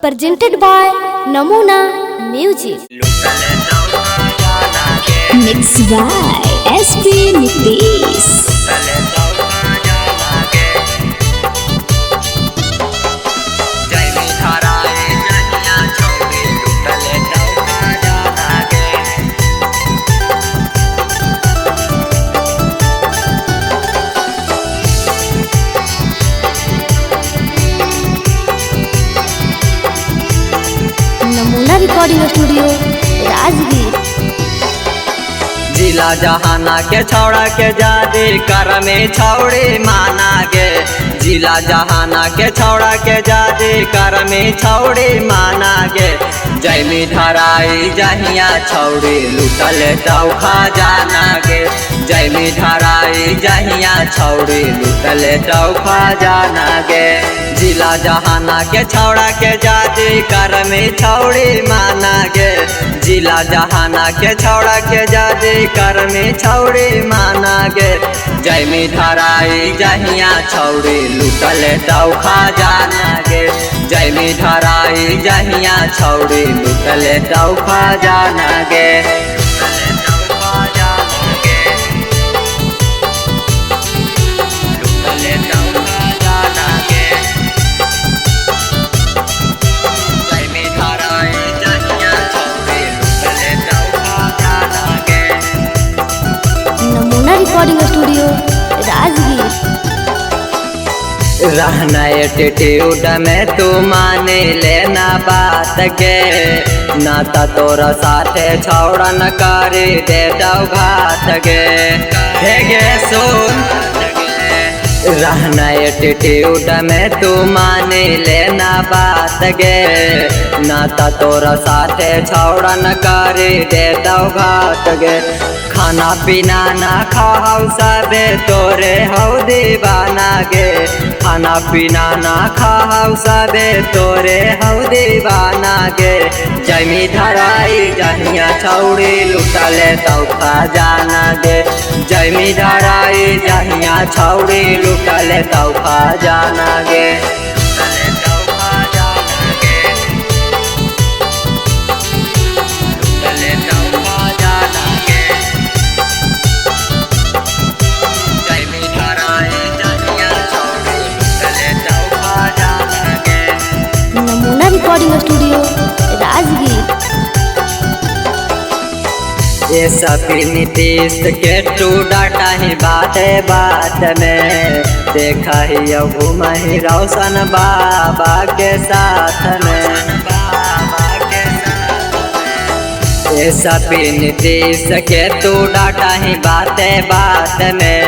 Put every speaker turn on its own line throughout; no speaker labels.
presented by Namuna Music.
Mixed by SP Nitish.
नमूना recording studio Rajgir.
जिला जहाना के छौड़ा के जादे कर में छौड़े माना गे। जिला जहाना के छौड़ा के जादे कर में छौड़े माना गे। जैमी धराई जहिया छौड़े लुटल टौखा जाना गे। जैमी धराई जहिया छौड़े लुटल टौखा जाना गे। जिला जहाना के छौड़ा के जादे कर में छौड़े माना गे। जिला जहाना के छौड़ा के जादे कर में छौड़े माना गे। जैमी धराई जहिया छौड़े लुटल टौखा जाना गे। जैमी धराई जहिया छौड़े लुटल टौखा जाना गे।
नमूना रिकॉर्डिंग स्टूडियो राजगीर।
रहना एटीट्यूड में तू माने लेना बात के। नाता तोरा साथे छौड़ा न करे दे घात गे। हे गे सुन, रहना एटीट्यूड में तू माने लेना बात गे। नाता तोरा साथे छौड़ा न करे दे घात गे। खाना पीना ना खाओ सबे तोरे हौ दीवाना गे। खाना पीना ना खाओ सबे तोरे हौ दीवाना गे। जमी धराई जहिया छौड़ी लुटल टौखा जाना गे। जमी धराई जहिया छौड़ी लुटल टौखा जाना गे।
नमूना रिकॉर्डिंग स्टूडियो राजगीर।
ये सब नीतीश के टू डाटा ही बात में। देखा ही घूम ही रोशन बाबा के साथ में। ये सब नीतीश के टू डाटा ही बात में।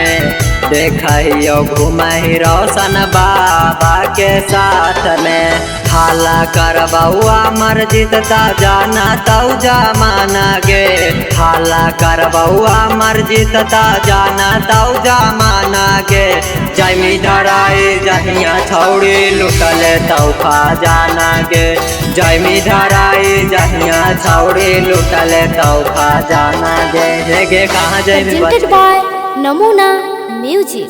देखा ही घूम ही रोशन बाबा के साथ में। हाला कर बउआ मर्जी ता जाना तौ जमाना गे। हाला कर बउआ मर्जी ता जाना तौ जमाना गे। जमी धराई जहिया छौड़ी लुटल टौखा जाना गे। जमी धराई जहिया छौड़ी लुटल टौखा जाना गे। हे गे कहाँ Jamie
presented by Namuna Music.